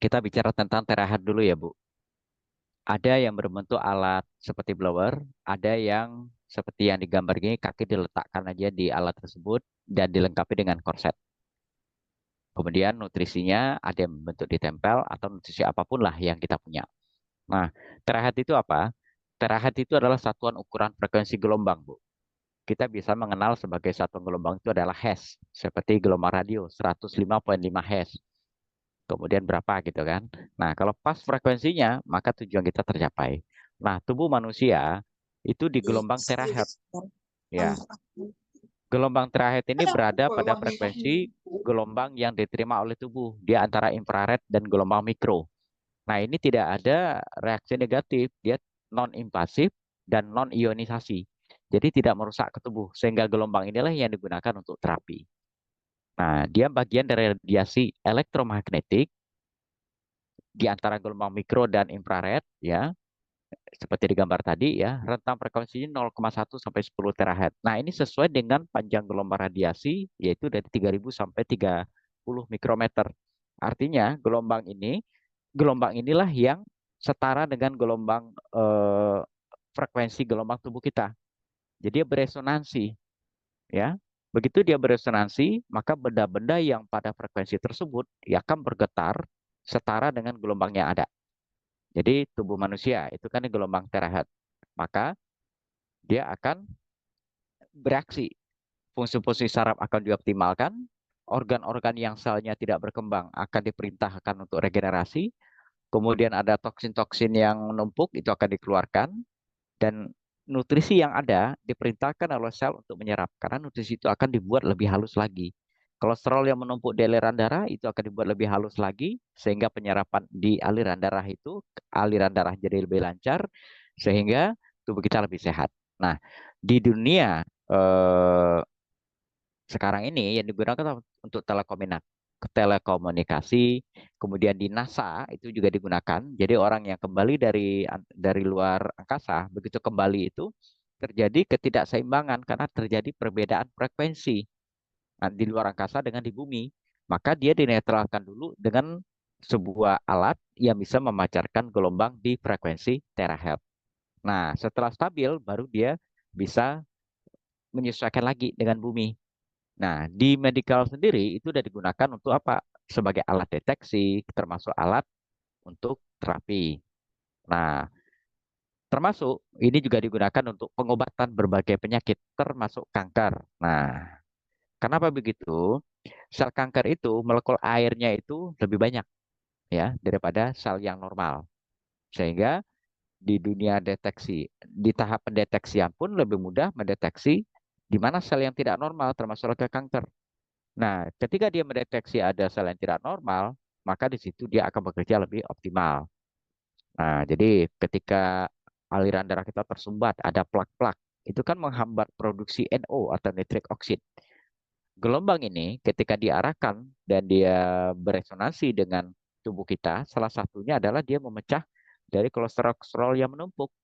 Kita bicara tentang terahertz dulu ya, Bu. Ada yang berbentuk alat seperti blower, ada yang seperti yang digambar gini, kaki diletakkan aja di alat tersebut dan dilengkapi dengan korset. Kemudian nutrisinya ada yang bentuk ditempel atau nutrisi apapun lah yang kita punya. Nah, terahertz itu apa? Terahertz itu adalah satuan ukuran frekuensi gelombang, Bu. Kita bisa mengenal sebagai satuan gelombang itu adalah Hz, seperti gelombang radio 105,5 Hz. Kemudian berapa gitu kan. Nah, kalau pas frekuensinya, maka tujuan kita tercapai. Nah, tubuh manusia itu di gelombang terahertz. Ya, gelombang terahertz ini berada pada frekuensi gelombang yang diterima oleh tubuh. Dia antara infrared dan gelombang mikro. Nah, ini tidak ada reaksi negatif. Dia non-invasif dan non-ionisasi. Jadi tidak merusak ke tubuh. Sehingga gelombang inilah yang digunakan untuk terapi. Nah, dia bagian dari radiasi elektromagnetik di antara gelombang mikro dan infrared ya, seperti di gambar tadi ya, rentang frekuensinya 0,1 sampai 10 terahertz. Nah, ini sesuai dengan panjang gelombang radiasi yaitu dari 3000 sampai 30 mikrometer. Artinya, gelombang inilah yang setara dengan gelombang frekuensi gelombang tubuh kita. Jadi dia beresonansi ya. Begitu dia beresonansi, maka benda-benda yang pada frekuensi tersebut ya akan bergetar setara dengan gelombang yang ada. Jadi tubuh manusia itu kan di gelombang terahertz. Maka dia akan bereaksi. Fungsi-fungsi saraf akan dioptimalkan. Organ-organ yang selnya tidak berkembang akan diperintahkan untuk regenerasi. Kemudian ada toksin-toksin yang menumpuk itu akan dikeluarkan. Dan nutrisi yang ada diperintahkan oleh sel untuk menyerap. Karena nutrisi itu akan dibuat lebih halus lagi. Kolesterol yang menumpuk di aliran darah itu akan dibuat lebih halus lagi. Sehingga penyerapan di aliran darah itu, aliran darah jadi lebih lancar. Sehingga tubuh kita lebih sehat. Nah, di dunia sekarang ini yang digunakan untuk telekomunikasi, kemudian di NASA itu juga digunakan. Jadi orang yang kembali dari luar angkasa, begitu kembali itu terjadi ketidakseimbangan karena terjadi perbedaan frekuensi di luar angkasa dengan di bumi. Maka dia dinetralkan dulu dengan sebuah alat yang bisa memancarkan gelombang di frekuensi terahertz. Nah, setelah stabil baru dia bisa menyesuaikan lagi dengan bumi. Nah, di medical sendiri itu sudah digunakan untuk apa? Sebagai alat deteksi, termasuk alat untuk terapi. Nah, termasuk ini juga digunakan untuk pengobatan berbagai penyakit, termasuk kanker. Nah, kenapa begitu? Sel kanker itu molekul airnya itu lebih banyak ya daripada sel yang normal. Sehingga di dunia deteksi, di tahap pendeteksian pun lebih mudah mendeteksi di mana sel yang tidak normal, termasuk kanker. Nah, ketika dia mendeteksi ada sel yang tidak normal, maka di situ dia akan bekerja lebih optimal. Nah, jadi ketika aliran darah kita tersumbat, ada plak-plak, itu kan menghambat produksi NO atau nitric oxide. Gelombang ini ketika diarahkan dan dia beresonansi dengan tubuh kita, salah satunya adalah dia memecah dari kolesterol yang menumpuk.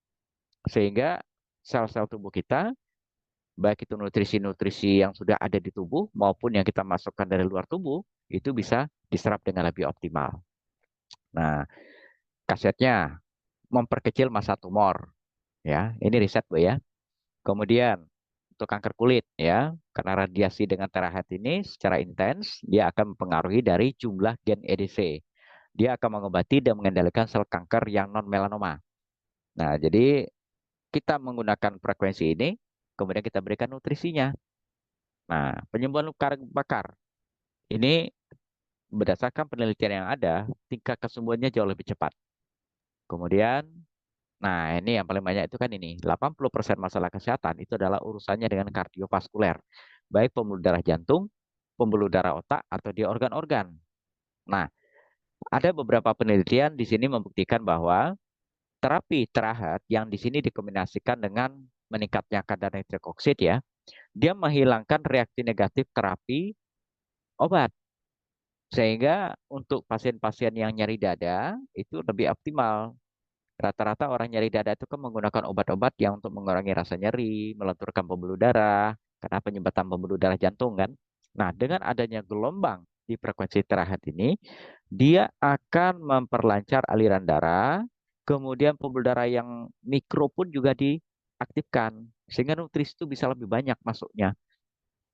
Sehingga sel-sel tubuh kita baik itu nutrisi-nutrisi yang sudah ada di tubuh maupun yang kita masukkan dari luar tubuh itu bisa diserap dengan lebih optimal. Nah, kasetnya memperkecil massa tumor ya. Ini riset Bu ya. Kemudian untuk kanker kulit ya, karena radiasi dengan terahertz ini secara intens dia akan mempengaruhi dari jumlah gen EDC. Dia akan mengobati dan mengendalikan sel kanker yang non melanoma. Nah, jadi kita menggunakan frekuensi ini, kemudian kita berikan nutrisinya. Nah, penyembuhan luka bakar ini berdasarkan penelitian yang ada, tingkat kesembuhannya jauh lebih cepat. Kemudian, nah ini yang paling banyak itu kan ini, 80% masalah kesehatan itu adalah urusannya dengan kardiovaskuler, baik pembuluh darah jantung, pembuluh darah otak, atau di organ-organ. Nah, ada beberapa penelitian di sini membuktikan bahwa terapi terahat yang di sini dikombinasikan dengan meningkatnya kadar nitrik oksid ya, dia menghilangkan reaksi negatif terapi obat. Sehingga untuk pasien-pasien yang nyeri dada itu lebih optimal. Rata-rata orang nyeri dada itu kan menggunakan obat-obat yang untuk mengurangi rasa nyeri, melenturkan pembuluh darah, karena penyumbatan pembuluh darah jantung kan. Nah, dengan adanya gelombang di frekuensi terahertz ini, Dia akan memperlancar aliran darah, kemudian pembuluh darah yang mikro pun juga diaktifkan, sehingga nutrisi itu bisa lebih banyak masuknya.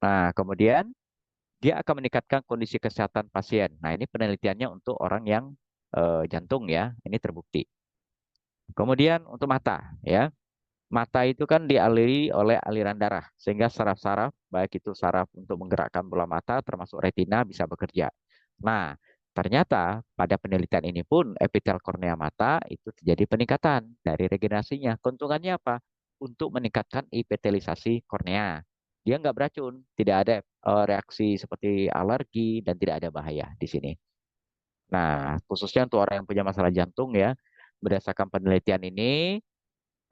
Nah, kemudian dia akan meningkatkan kondisi kesehatan pasien. Nah, ini penelitiannya untuk orang yang jantung ya, ini terbukti. Kemudian untuk mata ya. Mata itu kan dialiri oleh aliran darah, sehingga saraf-saraf, baik itu saraf untuk menggerakkan bola mata, termasuk retina, bisa bekerja. Nah, ternyata pada penelitian ini pun epitel kornea mata itu terjadi peningkatan dari regenerasinya. Keuntungannya apa? Untuk meningkatkan epitelisasi kornea. Dia nggak beracun, tidak ada reaksi seperti alergi, dan tidak ada bahaya di sini. Nah, khususnya untuk orang yang punya masalah jantung ya, berdasarkan penelitian ini,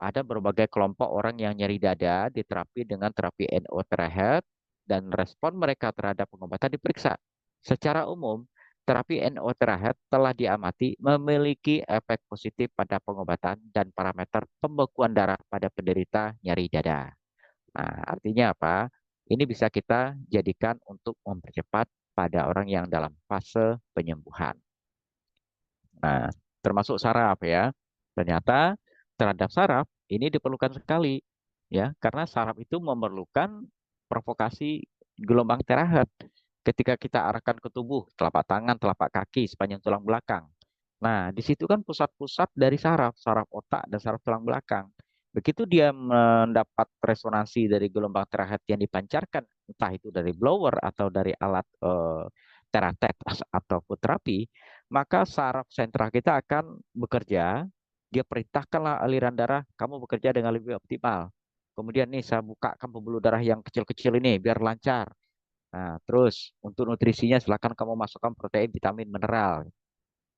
ada berbagai kelompok orang yang nyeri dada diterapi dengan terapi NO terahet dan respon mereka terhadap pengobatan diperiksa. Secara umum, terapi NO terahet telah diamati memiliki efek positif pada pengobatan dan parameter pembekuan darah pada penderita nyeri dada. Nah, artinya apa? Ini bisa kita jadikan untuk mempercepat pada orang yang dalam fase penyembuhan. Nah, termasuk saraf ya. Ternyata terhadap saraf ini diperlukan sekali ya, karena saraf itu memerlukan provokasi gelombang terahet ketika kita arahkan ke tubuh, telapak tangan, telapak kaki, sepanjang tulang belakang. Nah, di situ kan pusat-pusat dari saraf, saraf otak dan saraf tulang belakang. Begitu dia mendapat resonansi dari gelombang terahet yang dipancarkan, entah itu dari blower atau dari alat teratet atau terapi, maka saraf sentral kita akan bekerja. Dia perintahkanlah aliran darah, kamu bekerja dengan lebih optimal. Kemudian nih saya bukakan pembuluh darah yang kecil-kecil ini biar lancar. Nah, terus untuk nutrisinya silakan kamu masukkan protein, vitamin, mineral.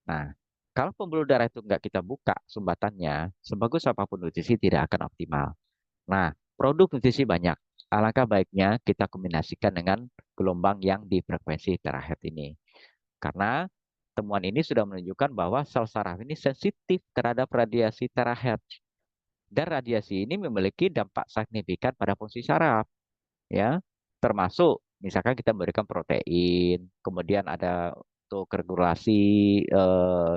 Nah, kalau pembuluh darah itu nggak kita buka sumbatannya, sebagus apapun nutrisi tidak akan optimal. Nah, produk nutrisi banyak. Alangkah baiknya kita kombinasikan dengan gelombang yang di frekuensi terahertz ini. Karena temuan ini sudah menunjukkan bahwa sel saraf ini sensitif terhadap radiasi terahertz. Dan radiasi ini memiliki dampak signifikan pada fungsi saraf, ya. Termasuk misalkan kita memberikan protein, kemudian ada untuk regulasi eh,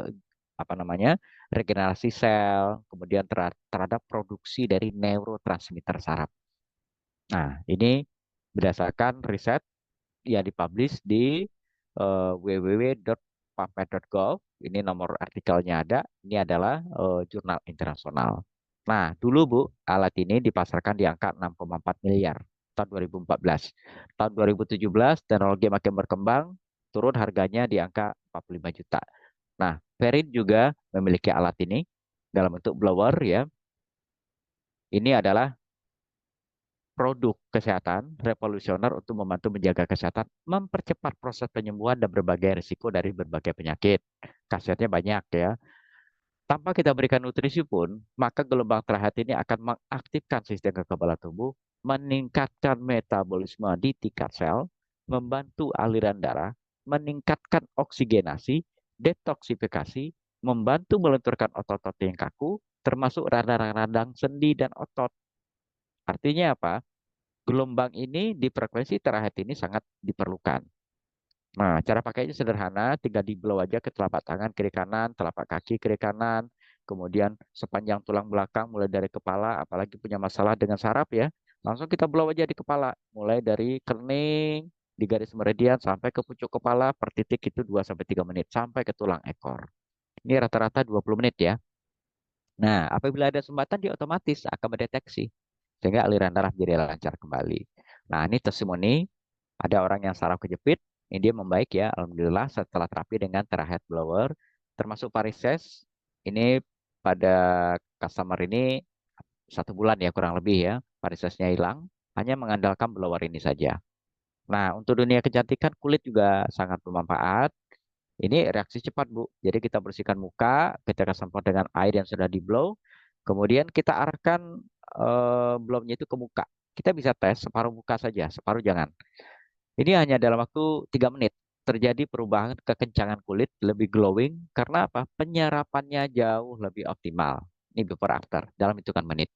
apa namanya? Regenerasi sel, kemudian terhadap produksi dari neurotransmitter saraf. Nah, ini berdasarkan riset yang dipublish di www.pubmed.gov. Ini nomor artikelnya ada. Ini adalah jurnal internasional. Nah, dulu Bu, alat ini dipasarkan di angka 6,4 miliar tahun 2014. Tahun 2017, teknologi makin berkembang, turun harganya di angka 45 juta. Nah, Perin juga memiliki alat ini dalam bentuk blower ya. Ini adalah produk kesehatan revolusioner untuk membantu menjaga kesehatan, mempercepat proses penyembuhan dan berbagai risiko dari berbagai penyakit. Khasiatnya banyak ya. Tanpa kita berikan nutrisi pun, maka gelombang terahat ini akan mengaktifkan sistem kekebalan tubuh, meningkatkan metabolisme di tingkat sel, membantu aliran darah, meningkatkan oksigenasi, detoksifikasi, membantu melenturkan otot-otot yang kaku, termasuk radang-radang sendi dan otot. Artinya apa? Gelombang ini di frekuensi terakhir ini sangat diperlukan. Nah, cara pakainya sederhana, tinggal di blow aja ke telapak tangan kiri kanan, telapak kaki kiri kanan, kemudian sepanjang tulang belakang mulai dari kepala, apalagi punya masalah dengan saraf ya, langsung kita blow aja di kepala, mulai dari kening, di garis meridian sampai ke pucuk kepala per titik itu 2 sampai 3 menit sampai ke tulang ekor. Ini rata-rata 20 menit ya. Nah, apabila ada sumbatan dia otomatis akan mendeteksi sehingga aliran darah jadi lancar kembali. Nah, ini testimoni ada orang yang saraf kejepit, ini dia membaik ya, alhamdulillah setelah terapi dengan terahead blower, termasuk varises. Ini pada customer ini 1 bulan ya kurang lebih ya, varisesnya hilang, hanya mengandalkan blower ini saja. Nah, untuk dunia kecantikan kulit juga sangat bermanfaat. Ini reaksi cepat, Bu. Jadi kita bersihkan muka, kita semprot dengan air yang sudah di blow, kemudian kita arahkan blownya itu ke muka. Kita bisa tes separuh muka saja, separuh jangan. Ini hanya dalam waktu 3 menit terjadi perubahan kekencangan kulit lebih glowing karena apa? Penyerapannya jauh lebih optimal. Ini before after dalam hitungan menit.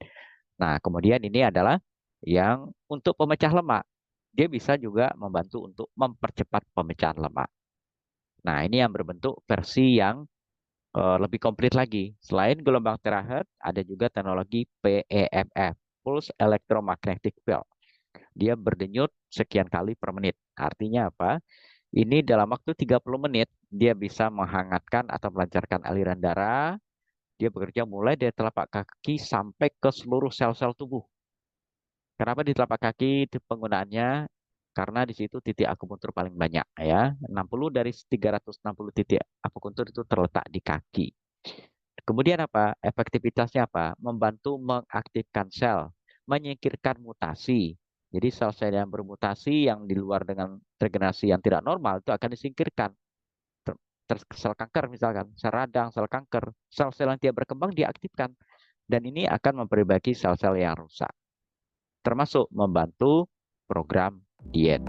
Nah, kemudian ini adalah yang untuk pemecah lemak. Dia bisa juga membantu untuk mempercepat pemecahan lemak. Nah, ini yang berbentuk versi yang lebih komplit lagi. Selain gelombang terakhir, ada juga teknologi PEMF, Pulse Electromagnetic Field. Dia berdenyut sekian kali per menit. Artinya apa? Ini dalam waktu 30 menit, dia bisa menghangatkan atau melancarkan aliran darah. Dia bekerja mulai dari telapak kaki sampai ke seluruh sel-sel tubuh. Kenapa di telapak kaki itu penggunaannya? Karena di situ titik akupuntur paling banyak ya. 60 dari 360 titik akupuntur itu terletak di kaki. Kemudian apa? Efektivitasnya apa? Membantu mengaktifkan sel, menyingkirkan mutasi. Jadi sel-sel yang bermutasi yang di luar dengan regenerasi yang tidak normal itu akan disingkirkan. Sel kanker misalkan, sel radang, sel kanker, sel-sel yang tidak berkembang diaktifkan. Dan ini akan memperbaiki sel-sel yang rusak. Termasuk membantu program diet.